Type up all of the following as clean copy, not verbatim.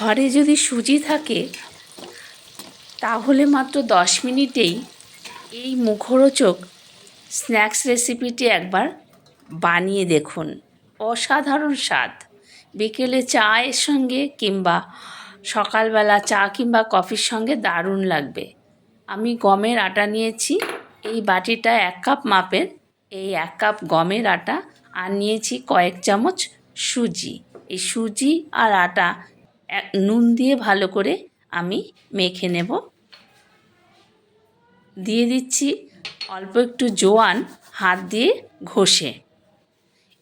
ঘরে যদি সুজি থাকে তাহলে মাত্র 10 মিনিটেই এই মুখরোচক স্ন্যাক্স রেসিপিটি একবার বানিয়ে দেখুন। অসাধারণ স্বাদ। বিকেলে চায়ের সঙ্গে কিংবা সকালবেলা চা কিংবা কফির সঙ্গে দারুণ লাগবে। আমি গমের আটা নিয়েছি, এই বাটিটা 1 কাপ মাপের। এই 1 কাপ গমের আটা আর নিয়েছি কয়েক চামচ সুজি। এই সুজি আর আটা নুন দিয়ে ভালো করে আমি মেখে নেব। দিয়ে দিচ্ছি অল্প একটু জোয়ান হাত দিয়ে ঘষে।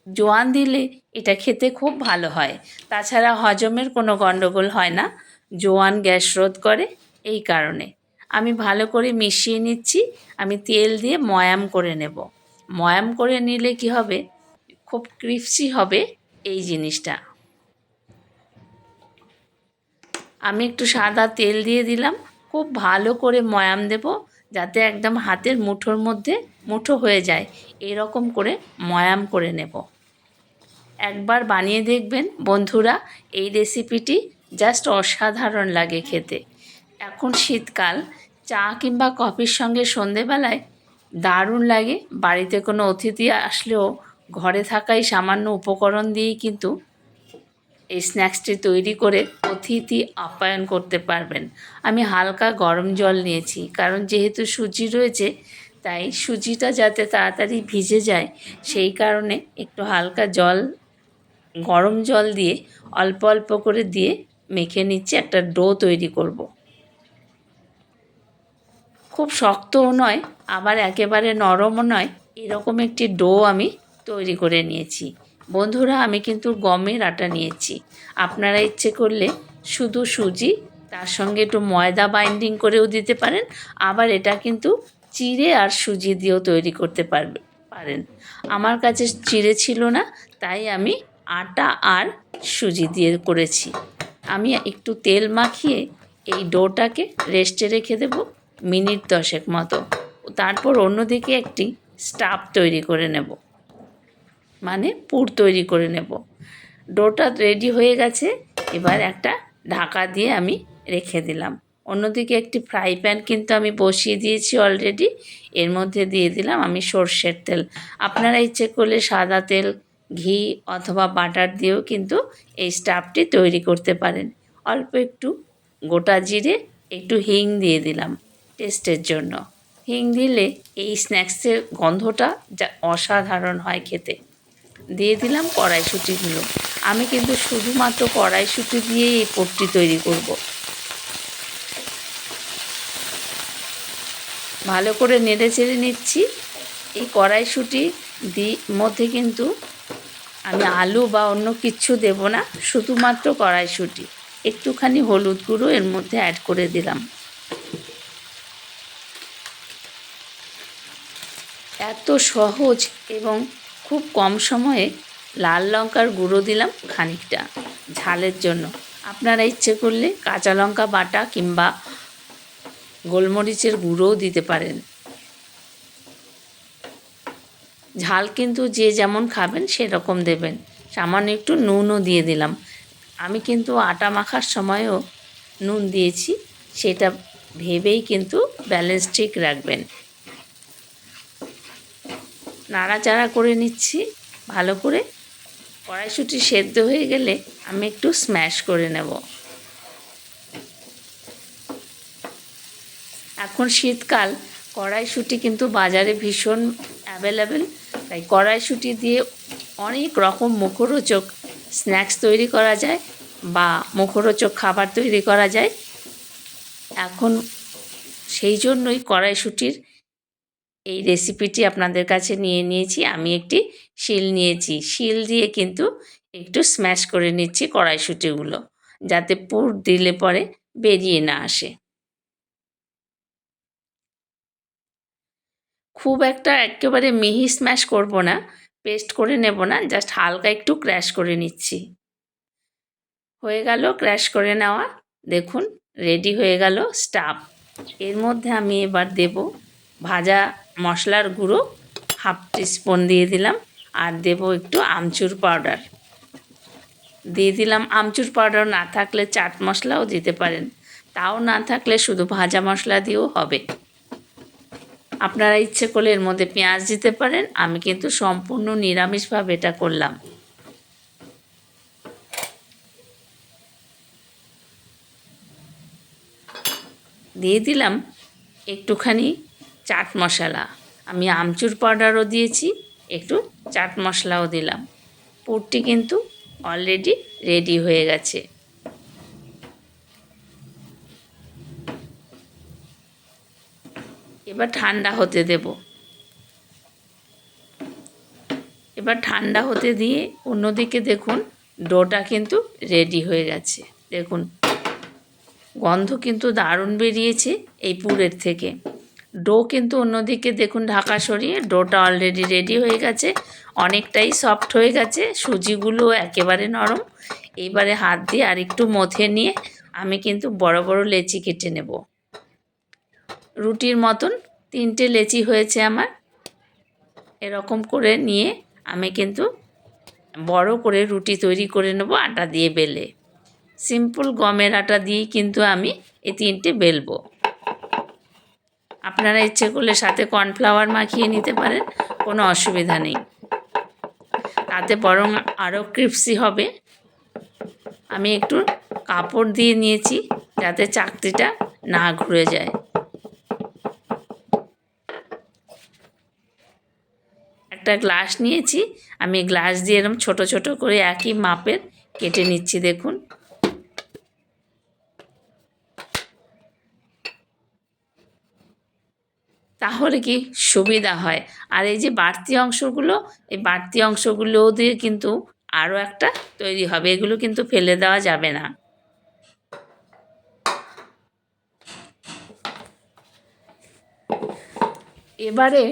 জোয়ান দিলে এটা খেতে খুব ভালো হয়, তাছাড়া হজমের কোনো গণ্ডগোল হয় না। জোয়ান গ্যাস রোধ করে, এই কারণে আমি ভালো করে মিশিয়ে নিচ্ছি। আমি তেল দিয়ে ময়াম করে নেব। ময়াম করে নিলে কি হবে, খুব ক্রিস্পি হবে এই জিনিসটা। আমি একটু সাদা তেল দিয়ে দিলাম। খুব ভালো করে ময়াম দেব, যাতে একদম হাতের মুঠোর মধ্যে মুঠো হয়ে যায়। এরকম করে ময়াম করে নেব। একবার বানিয়ে দেখবেন বন্ধুরা, এই রেসিপিটি জাস্ট অসাধারণ লাগে খেতে। এখন শীতকাল, চা কিংবা কফির সঙ্গে সন্ধেবেলায় দারুণ লাগে। বাড়িতে কোনো অতিথি আসলেও ঘরে থাকাই সামান্য উপকরণ দিয়েই কিন্তু এই স্ন্যাক্সটি তৈরি করে অতিথি আপ্যায়ন করতে পারবেন। আমি হালকা গরম জল নিয়েছি, কারণ যেহেতু সুজি রয়েছে তাই সুজিটা যাতে তাড়াতাড়ি ভিজে যায় সেই কারণে একটু হালকা গরম জল দিয়ে অল্প অল্প করে দিয়ে মেখে নিচ্ছি। একটা ডো তৈরি করব। খুব শক্তও নয় আবার একেবারে নরমও নয়, এরকম একটি ডো আমি তৈরি করে নিয়েছি। বন্ধুরা, আমি কিন্তু গমের আটা নিয়েছি। আপনারা ইচ্ছে করলে শুধু সুজি, তার সঙ্গে একটু ময়দা বাইন্ডিং করেও দিতে পারেন। আবার এটা কিন্তু চিড়ে আর সুজি দিয়েও তৈরি করতে পারেন। আমার কাছে চিড়ে ছিল না, তাই আমি আটা আর সুজি দিয়ে করেছি। আমি একটু তেল মাখিয়ে এই ডোটাকে রেস্টে রেখে দেব মিনিট 10 মতো। তারপর অন্যদিকে একটি স্টাফ তৈরি করে নেব, মানে পুর তৈরি করে নেব। ডোটা রেডি হয়ে গেছে, এবার একটা ঢাকা দিয়ে আমি রেখে দিলাম। অন্যদিকে একটি ফ্রাই প্যান কিন্তু আমি বসিয়ে দিয়েছি অলরেডি। এর মধ্যে দিয়ে দিলাম আমি সর্ষের তেল। আপনারা ইচ্ছে করলে সাদা তেল, ঘি অথবা বাটার দিয়েও কিন্তু এই স্টাফটি তৈরি করতে পারেন। অল্প একটু গোটা জিরে, একটু হিং দিয়ে দিলাম টেস্টের জন্য। হিং দিলে এই স্ন্যাক্সের গন্ধটা যা অসাধারণ হয় খেতে। দিয়ে দিলাম কড়াইশুঁটিগুলো। আমি কিন্তু শুধুমাত্র কড়াইশুঁটি দিয়েই এই পুরটি তৈরি করব। ভালো করে নেড়ে চেড়ে নিচ্ছি। এই কড়াইশুঁটি মধ্যে কিন্তু আমি আলু বা অন্য কিচ্ছু দেব না, শুধুমাত্র কড়াইশুঁটি। একটুখানি হলুদ গুঁড়ো এর মধ্যে অ্যাড করে দিলাম। এত সহজ এবং খুব কম সময়ে লাল লঙ্কার গুঁড়ো দিলাম খানিকটা ঝালের জন্য। আপনারা ইচ্ছে করলে কাঁচা লঙ্কা বাটা কিংবা গোলমরিচের গুঁড়োও দিতে পারেন। ঝাল কিন্তু যে যেমন খাবেন সেরকম দেবেন। সামান্য একটু নুনও দিয়ে দিলাম। আমি কিন্তু আটা মাখার সময়ও নুন দিয়েছি, সেটা ভেবেই কিন্তু ব্যালেন্স ঠিক রাখবেন। নাড়াচাড়া করে নিচ্ছি ভালো করে। কড়াইশুঁটি সেদ্ধ হয়ে গেলে আমি একটু স্ম্যাশ করে নেব। এখন শীতকাল, কড়াইশুঁটি কিন্তু বাজারে ভীষণ অ্যাভেলেবেল, তাই কড়াইশুঁটি দিয়ে অনেক রকম মুখরোচক স্ন্যাক্স তৈরি করা যায় বা মুখরোচক খাবার তৈরি করা যায়। এখন সেই জন্যই কড়াইশুঁটির এই রেসিপিটি আপনাদের কাছে নিয়েছি। আমি একটি শিল নিয়েছি, শিল দিয়ে কিন্তু একটু স্ম্যাশ করে নিচ্ছি কড়াইশুঁটিগুলো, যাতে পুর দিলে পরে বেরিয়ে না আসে। খুব একটা একেবারে মিহি স্ম্যাশ করব না, পেস্ট করে নেব না, জাস্ট হালকা একটু ক্র্যাশ করে নিচ্ছি। হয়ে গেল ক্র্যাশ করে নেওয়া। দেখুন রেডি হয়ে গেল স্টাফ। এর মধ্যে আমি এবার দেব ভাজা মশলার গুঁড়ো, 1/2 টিস্পুন দিয়ে দিলাম। আর দেব একটু আমচুর পাউডার। দিয়ে দিলাম আমচুর পাউডার, না থাকলে চাট মশলাও দিতে পারেন, তাও না থাকলে শুধু ভাজা মশলা দিয়েও হবে। আপনারা ইচ্ছে করলে এর মধ্যে পেঁয়াজ দিতে পারেন, আমি কিন্তু সম্পূর্ণ নিরামিষভাবে এটা করলাম। দিয়ে দিলাম একটুখানি চাট মশলা, আমি আমচুর পাউডারও দিয়েছি, একটু চাট মশলাও দিলাম। পুরটি কিন্তু অলরেডি রেডি হয়ে গেছে। এবার ঠান্ডা হতে দেব। এবার ঠান্ডা হতে দিয়ে অন্যদিকে দেখুন ডোটা কিন্তু রেডি হয়ে গেছে। দেখুন গন্ধ কিন্তু দারুণ বেরিয়েছে এই পুরের থেকে। ডো কিন্তু অন্যদিকে দেখুন ঢাকা সরিয়ে ডোটা অলরেডি রেডি হয়ে গেছে, অনেকটাই সফট হয়ে গেছে, সুজিগুলো একেবারে নরম। এইবারে হাত দিয়ে আরেকটু মথে নিয়ে আমি কিন্তু বড় বড় লেচি কেটে নেব। রুটির মতন 3টে লেচি হয়েছে আমার। এরকম করে নিয়ে আমি কিন্তু বড় করে রুটি তৈরি করে নেব আটা দিয়ে বেলে। সিম্পল গমের আটা দিয়েই কিন্তু আমি এই 3টে বেলবো। আপনারা ইচ্ছে করলে সাথে কর্নফ্লাওয়ার মাখিয়ে নিতে পারেন, কোনো অসুবিধা নেই, তাতে বরং আরও ক্রিপসি হবে। আমি একটু কাপড় দিয়ে নিয়েছি যাতে চাকতিটা না ঘুরে যায়। একটা গ্লাস নিয়েছি, আমি গ্লাস দিয়ে এরকম ছোট ছোট করে একই মাপের কেটে নিচ্ছি। দেখুন তাহলে কি সুবিধা হয়। আর এই যে বাড়তি অংশগুলো, এই বাড়তি অংশগুলো দিয়ে কিন্তু আরও একটা তৈরি হবে, এগুলো কিন্তু ফেলে দেওয়া যাবে না। এবারে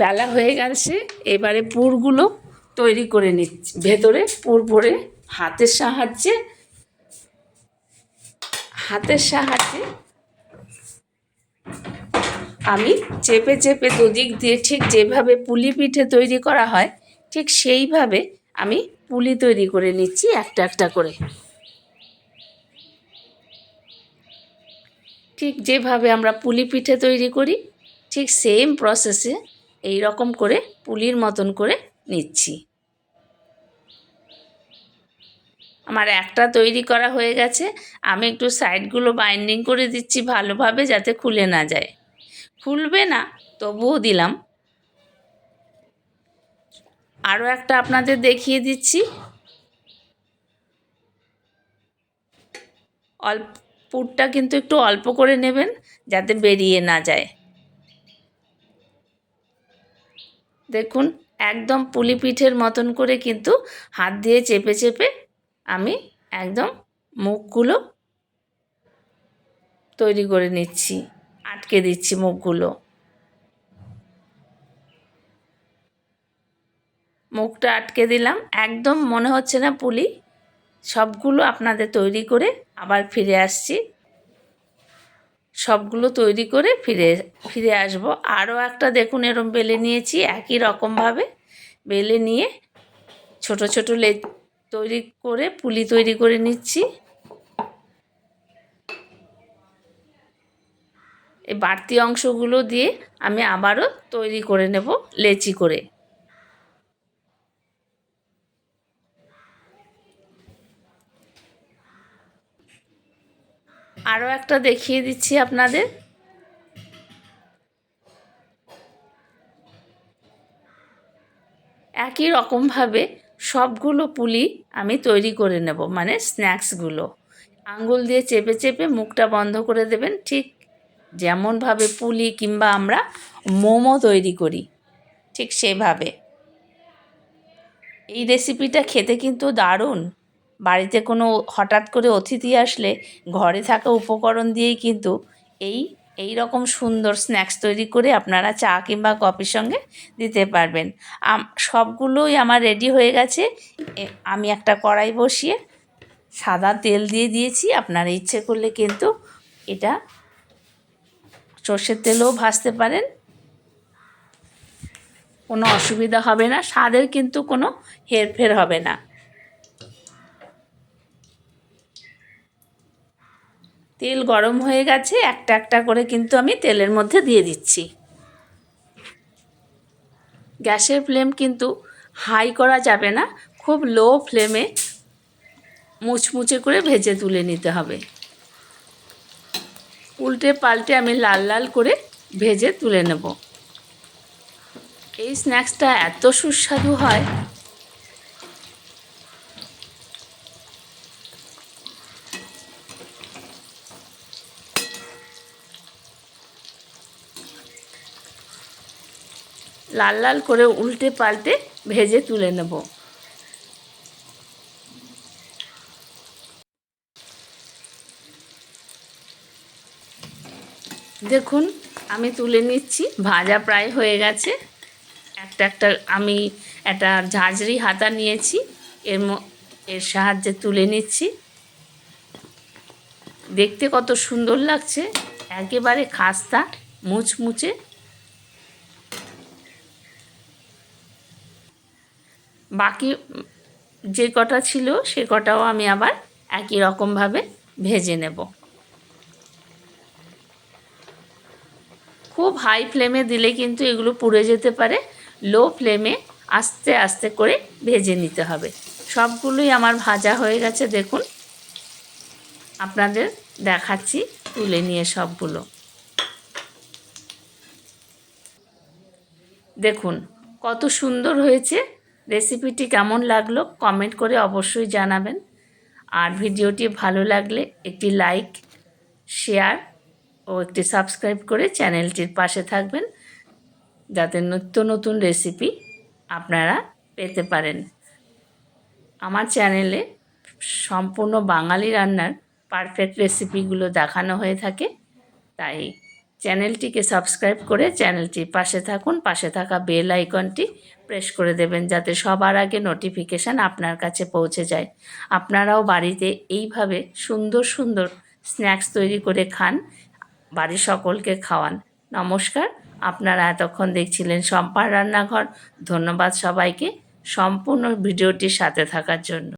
বেলা হয়ে গেছে, এবারে পুরগুলো তৈরি করে নিচ্ছি। ভেতরে পুর ভরে হাতের সাহায্যে আমি চেপে চেপে দুদিক দিয়ে ঠিক যেভাবে পুলি পিঠে তৈরি করা হয় ঠিক সেইভাবে আমি পুলি তৈরি করে নিচ্ছি একটা একটা করে। ঠিক যেভাবে আমরা পুলি পিঠে তৈরি করি ঠিক সেম প্রসেসে এই রকম করে পুলির মতন করে নিচ্ছি। আমার একটা তৈরি করা হয়ে গেছে, আমি একটু সাইডগুলো বাইন্ডিং করে দিচ্ছি ভালোভাবে যাতে খুলে না যায়। খুলবে না তবুও দিলাম। আরও একটা আপনাদের দেখিয়ে দিচ্ছি। পুরটা কিন্তু একটু অল্প করে নেবেন যাতে বেরিয়ে না যায়। দেখুন একদম পুলি পিঠের মতন করে কিন্তু হাত দিয়ে চেপে চেপে আমি একদম মুখগুলো তৈরি করে নিচ্ছি, আটকে দিচ্ছি মুখগুলো। মুখটা আটকে দিলাম, একদম মনে হচ্ছে না পুলি। সবগুলো আপনাদের তৈরি করে আবার ফিরে আসছি। সবগুলো তৈরি করে ফিরে আসবো। আরও একটা দেখুন এরম বেলে নিয়েছি, একই রকমভাবে বেলে নিয়ে ছোট ছোট তৈরি করে পুলি তৈরি করে নিচ্ছি। এই বাড়তি অংশগুলো দিয়ে আমি আবারও তৈরি করে নেব লেচি করে। আরও একটা দেখিয়ে দিচ্ছি আপনাদের। একই রকমভাবে সবগুলো পুলি আমি তৈরি করে নেব, মানে স্ন্যাক্সগুলো। আঙ্গুল দিয়ে চেপে চেপে মুখটা বন্ধ করে দেবেন, ঠিক যেমনভাবে পুলি কিংবা আমরা মোমো তৈরি করি ঠিক সেভাবে। এই রেসিপিটা খেতে কিন্তু দারুণ। বাড়িতে কোনো হঠাৎ করে অতিথি আসলে ঘরে থাকা উপকরণ দিয়েই কিন্তু এই রকম সুন্দর স্ন্যাক্স তৈরি করে আপনারা চা কিংবা কফির সঙ্গে দিতে পারবেন। সবগুলোই আমার রেডি হয়ে গেছে। আমি একটা কড়াই বসিয়ে সাদা তেল দিয়ে দিয়েছি। আপনারা ইচ্ছে করলে কিন্তু এটা সর্ষের তেলেও ভাজতে পারেন, কোনো অসুবিধা হবে না, স্বাদের কিন্তু কোনো হেরফের হবে না। তেল গরম হয়ে গেছে, একটা একটা করে কিন্তু আমি তেলের মধ্যে দিয়ে দিচ্ছি। গ্যাসের ফ্লেম কিন্তু হাই করা যাবে না, খুব লো ফ্লেমে মুচমুচে করে ভেজে তুলে নিতে হবে। উল্টে পাল্টে আমি লাল লাল করে ভেজে তুলে নেব। এই স্ন্যাক্সটা এত সুস্বাদু হয়, লাল লাল করে উল্টে পাল্টে ভেজে তুলে নেব। দেখুন আমি তুলে নিচ্ছি, ভাজা প্রায় হয়ে গেছে। একটা একটা আমি একটা ঝাঁঝরি হাতা নিয়েছি, এর সাহায্যে তুলে নিচ্ছি। দেখতে কত সুন্দর লাগছে, একেবারে খাস্তা মুচমুচে। বাকি যে কটা ছিল সে কটাও আমি আবার একই রকমভাবে ভেজে নেব। খুব হাই ফ্লেমে দিলে কিন্তু এগুলো পুড়ে যেতে পারে, লো ফ্লেমে আস্তে আস্তে করে ভেজে নিতে হবে। সবগুলোই আমার ভাজা হয়ে গেছে, দেখুন আপনাদের দেখাচ্ছি তুলে নিয়ে সবগুলো। দেখুন কত সুন্দর হয়েছে। রেসিপিটি কেমন লাগলো কমেন্ট করে অবশ্যই জানাবেন। আর ভিডিওটি ভালো লাগলে একটি লাইক, শেয়ার ও একটি সাবস্ক্রাইব করে চ্যানেলটির পাশে থাকবেন, যাতে নিত্য নতুন রেসিপি আপনারা পেতে পারেন। আমার চ্যানেলে সম্পূর্ণ বাঙালি রান্নার পারফেক্ট রেসিপিগুলো দেখানো হয়ে থাকে, তাই চ্যানেলটিকে সাবস্ক্রাইব করে চ্যানেলটির পাশে থাকুন। পাশে থাকা বেল আইকনটি প্রেস করে দেবেন, যাতে সবার আগে নোটিফিকেশান আপনার কাছে পৌঁছে যায়। আপনারাও বাড়িতে এইভাবে সুন্দর সুন্দর স্ন্যাক্স তৈরি করে খান, বাড়ির সকলকে খাওয়ান। নমস্কার, আপনারা এতক্ষণ দেখছিলেন শম্পার রান্নাঘর। ধন্যবাদ সবাইকে সম্পূর্ণ ভিডিওটির সাথে থাকার জন্য।